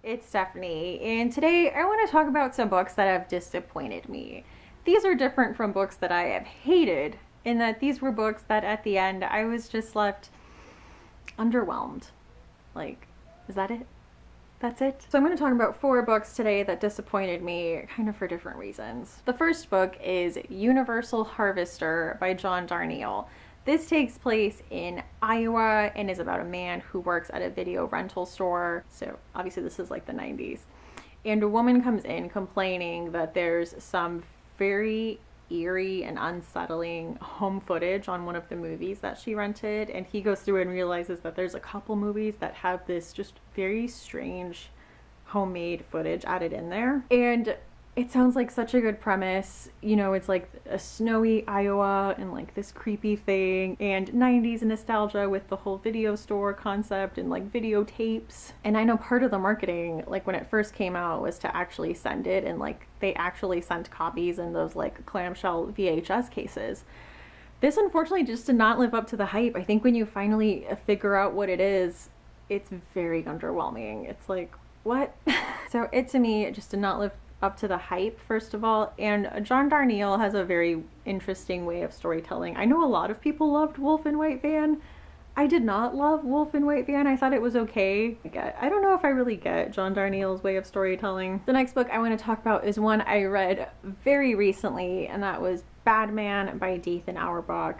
it's Stephanie, and today I want to talk about some books that have disappointed me. These are different from books that I have hated, in that these were books that at the end I was just left underwhelmed. Like, is that it? That's it? So I'm going to talk about 4 books today that disappointed me, kind of for different reasons. The first book is Universal Harvester by John Darnielle. This takes place in Iowa and is about a man who works at a video rental store. So obviously this is like the 90s. And a woman comes in complaining that there's some very eerie and unsettling home footage on one of the movies that she rented, and he goes through and realizes that there's a couple movies that have this just very strange homemade footage added in there. And it sounds like such a good premise. You know, it's like a snowy Iowa and like this creepy thing, and 90s nostalgia with the whole video store concept and like videotapes. And I know part of the marketing, like when it first came out, was to actually send it, and like they actually sent copies in those like clamshell VHS cases. This unfortunately just did not live up to the hype. I think when you finally figure out what it is, it's very underwhelming. It's like, what? So it, to me, it just did not live up to the hype, first of all. And John Darnielle has a very interesting way of storytelling. I know a lot of people loved Wolf and White Van. I did not love Wolf and White Van. I thought it was okay. I don't know if I really get John Darnielle's way of storytelling. The next book I want to talk about is one I read very recently, and that was Bad Man by Dathan Auerbach.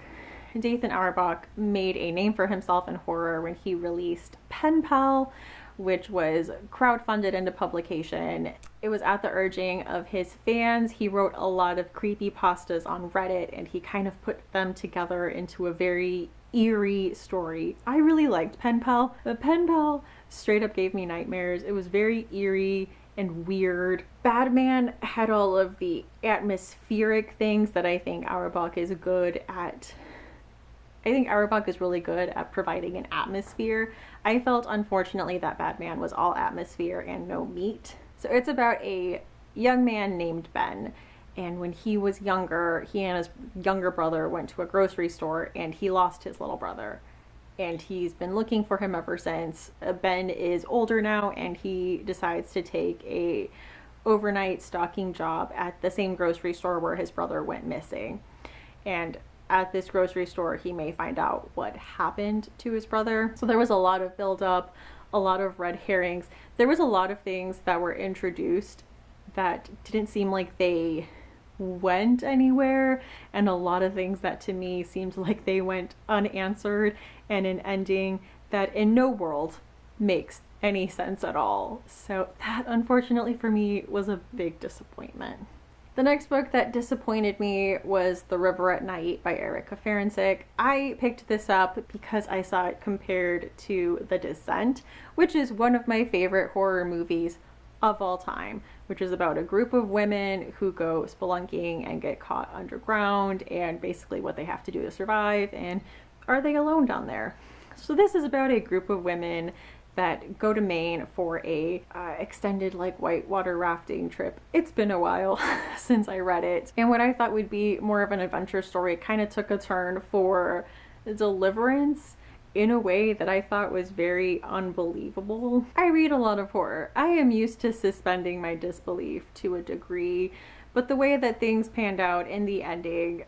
Dathan Auerbach made a name for himself in horror when he released Pen Pal, which was crowdfunded into publication. It was at the urging of his fans. He wrote a lot of creepypastas on Reddit, and he kind of put them together into a very eerie story. I really liked Pen Pal, but Pen Pal straight up gave me nightmares. It was very eerie and weird. Bad Man had all of the atmospheric things that I think Auerbach is good at. I think Auerbach is really good at providing an atmosphere. I felt, unfortunately, that Bad Man was all atmosphere and no meat. So it's about a young man named Ben, and when he was younger, he and his younger brother went to a grocery store, and he lost his little brother. And he's been looking for him ever since. Ben is older now, and he decides to take a overnight stocking job at the same grocery store where his brother went missing. And at this grocery store, he may find out what happened to his brother. So there was a lot of buildup, a lot of red herrings. There was a lot of things that were introduced that didn't seem like they went anywhere, and a lot of things that to me seemed like they went unanswered, and an ending that in no world makes any sense at all. So that, unfortunately for me, was a big disappointment. The next book that disappointed me was The River at Night by Erika Ferencik. I picked this up because I saw it compared to The Descent, which is one of my favorite horror movies of all time, which is about a group of women who go spelunking and get caught underground, and basically what they have to do to survive, and are they alone down there? So this is about a group of women that go to Maine for a extended like whitewater rafting trip. It's been a while since I read it, and what I thought would be more of an adventure story kind of took a turn for deliverance in a way that I thought was very unbelievable. I read a lot of horror. I am used to suspending my disbelief to a degree, but the way that things panned out in the ending,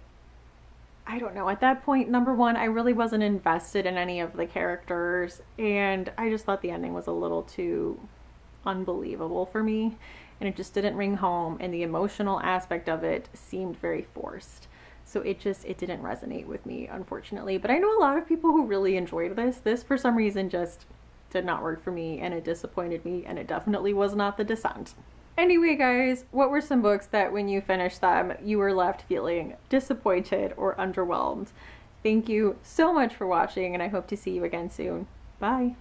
I don't know. At that point, number one, I really wasn't invested in any of the characters, and I just thought the ending was a little too unbelievable for me, and it just didn't ring home, and the emotional aspect of it seemed very forced. So it didn't resonate with me, unfortunately. But I know a lot of people who really enjoyed this. This, for some reason, just did not work for me, and it disappointed me, and it definitely was not The Descent. Anyway, guys, what were some books that when you finished them, you were left feeling disappointed or underwhelmed? Thank you so much for watching, and I hope to see you again soon. Bye.